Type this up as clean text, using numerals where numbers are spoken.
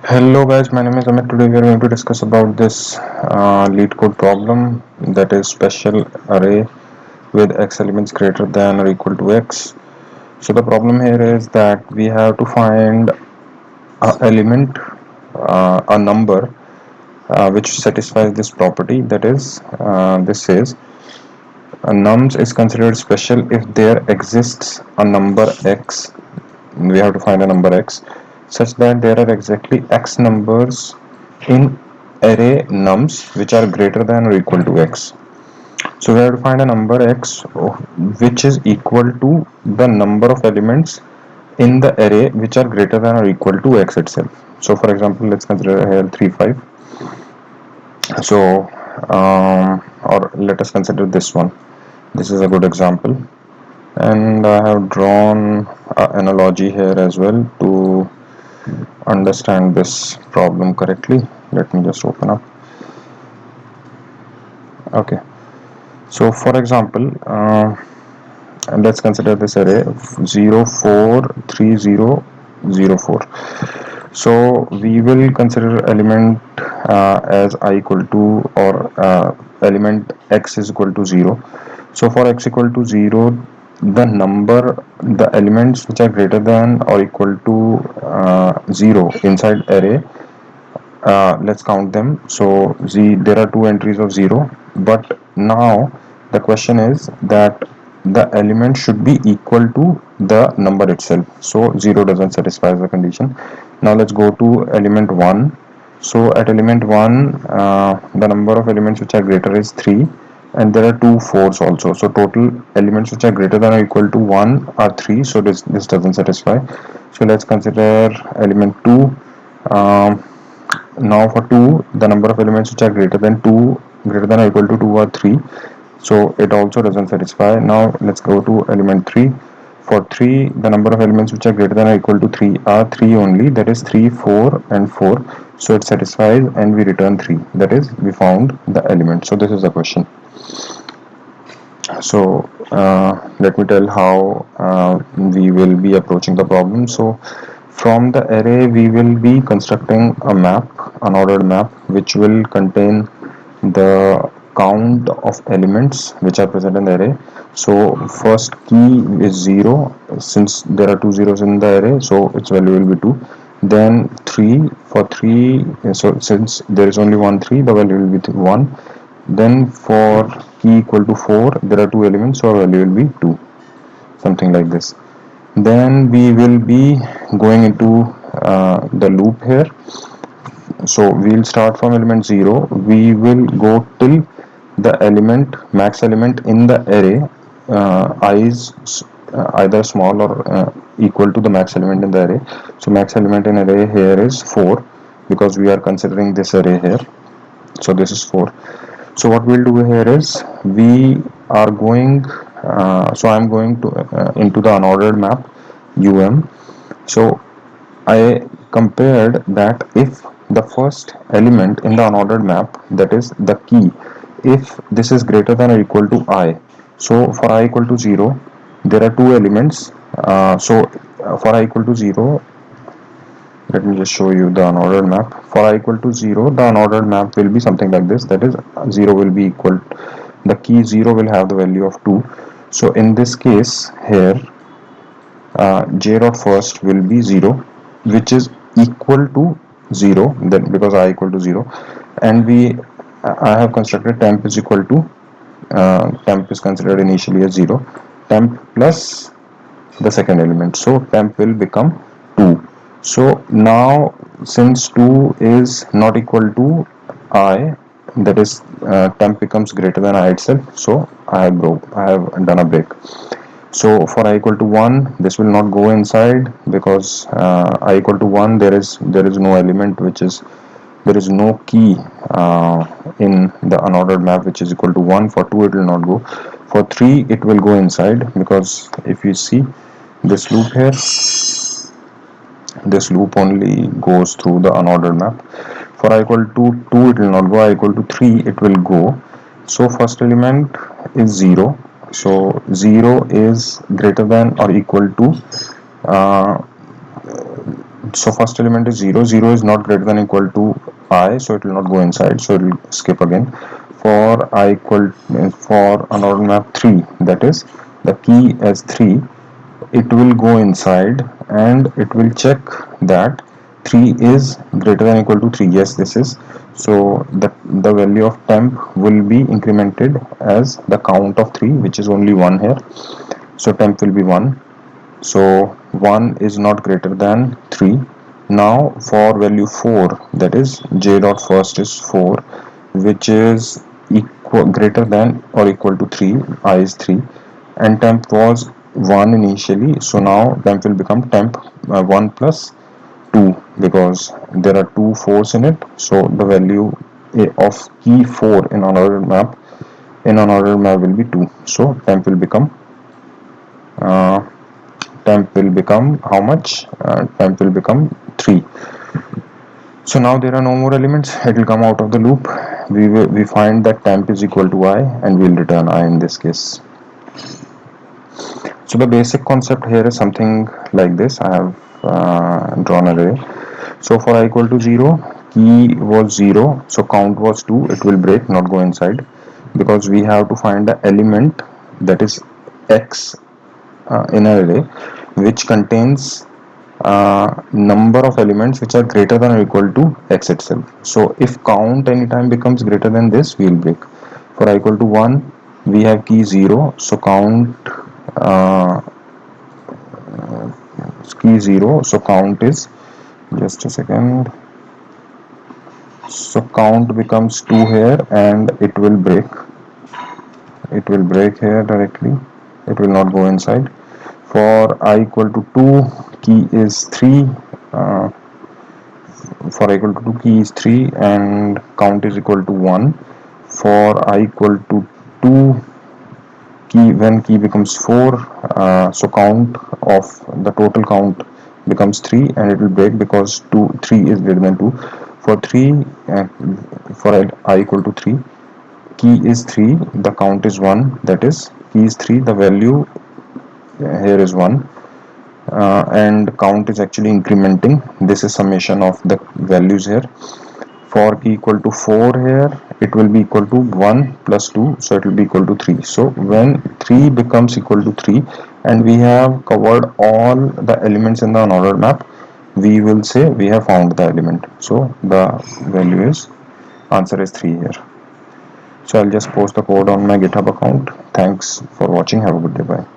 Hello guys, my name is Amit. Today we are going to discuss about this lead code problem, that is special array with x elements greater than or equal to x. So the problem here is that we have to find a element, a number which satisfies this property. That is, this says a nums is considered special if there exists a number x. We have to find a number x such that there are exactly x numbers in array nums which are greater than or equal to x. So we have to find a number x which is equal to the number of elements in the array which are greater than or equal to x itself. So for example, let's consider here 3 5. So or let us consider this one. This is a good example, and I have drawn an analogy here as well to understand this problem correctly. Let me just open up. Okay, so for example, let's consider this array 0 4 3 0 0 4. So we will consider element as I equal to, or element x is equal to 0. So for x equal to 0, the elements which are greater than or equal to 0 inside array, let's count them. So there are two entries of 0, but now the question is that the element should be equal to the number itself. So 0 doesn't satisfy the condition. Now let's go to element 1. So at element 1, the number of elements which are greater is 3, and there are two 4s also. So total elements which are greater than or equal to 1 are 3. So this doesn't satisfy. So let's consider element 2. um, Now for 2, the number of elements which are greater than or equal to 2 are 3. So it also doesn't satisfy. Now let's go to element 3. For 3, the number of elements which are greater than or equal to 3 are 3 only, that is 3, 4 and 4. So it satisfies and we return 3, that is we found the element. So this is the question. So let me tell how we will be approaching the problem. So from the array we will be constructing a map, an ordered map, which will contain the count of elements which are present in the array. So first key is 0, since there are two zeros in the array, so its value will be 2. Then 3, for 3, so since there is only one 3, the value will be 1. Then for key equal to 4, there are two elements, so our value will be 2, something like this. Then we will be going into the loop here. So we'll start from element 0. We will go till the max element in the array I is either small or equal to the max element in the array. So max element in array here is 4, because we are considering this array here. So this is 4. So what we'll do here is we are going so I'm going to into the unordered map so I compared that if the first element in the unordered map, that is the key, if this is greater than or equal to I, so for I equal to 0, there are two elements. For I equal to 0, let me just show you the unordered map. For I equal to 0, the unordered map will be something like this, that is 0 will be equal, the key 0 will have the value of 2. So in this case here, j dot first will be 0, which is equal to 0, then because I equal to 0, and I have constructed temp is equal to temp is considered initially as 0, temp plus the second element, so temp will become 2. So now since 2 is not equal to I, that is temp becomes greater than I itself, so I have done a break. So for I equal to 1, this will not go inside, because I equal to 1, there is no element which is, there is no key in the unordered map which is equal to 1. For 2 it will not go. For 3 it will go inside, because if you see this loop here, this loop only goes through the unordered map. For I equal to 2 it will not go, I equal to 3 it will go. So first element is 0, so 0 is greater than or equal to uh, So first element is 0. 0 is not greater than equal to I, so it will not go inside, so it will skip again. For I equal for unordered map 3, that is the key as 3, it will go inside and it will check that 3 is greater than equal to 3. Yes, this is. So the value of temp will be incremented as the count of 3, which is only 1 here. So temp will be 1. So 1 is not greater than 3. Now for value 4, that is j dot first is 4, which is equal greater than or equal to 3. I is 3, and temp was 1 initially, so now temp will become temp 1 plus 2, because there are two 4s in it. So the value of key 4 in unordered map will be 2. So uh, temp will become how much? Temp will become 3. So now there are no more elements. It will come out of the loop. We find that temp is equal to I, and we'll return I in this case. So the basic concept here is something like this. I have drawn an array. So for I equal to 0, key was 0, so count was 2. It will break, not go inside, because we have to find the element, that is x, in an array which contains number of elements which are greater than or equal to x itself. So if count anytime becomes greater than this, we will break. For I equal to 1, we have key 0, so count uh, key 0, so count is, just a second, so count becomes 2 here, and it will break here directly. It will not go inside. For I equal to 2, key is 3. uh, for I equal to 2, key is 3, and count is equal to 1. For I equal to 2, key, when key becomes 4, so count of the total count becomes 3, and it will break because 3 is greater than 2. For 3, uh, for I equal to 3, key is 3, the count is 1, that is key is 3, the value here is 1, and count is actually incrementing. This is summation of the values here. For key equal to 4 here, it will be equal to 1 plus 2, so it will be equal to 3. So when 3 becomes equal to 3 and we have covered all the elements in the unordered map, we will say we have found the element. So the value is, answer is 3 here. So I'll just post the code on my GitHub account. Thanks for watching. Have a good day. Bye.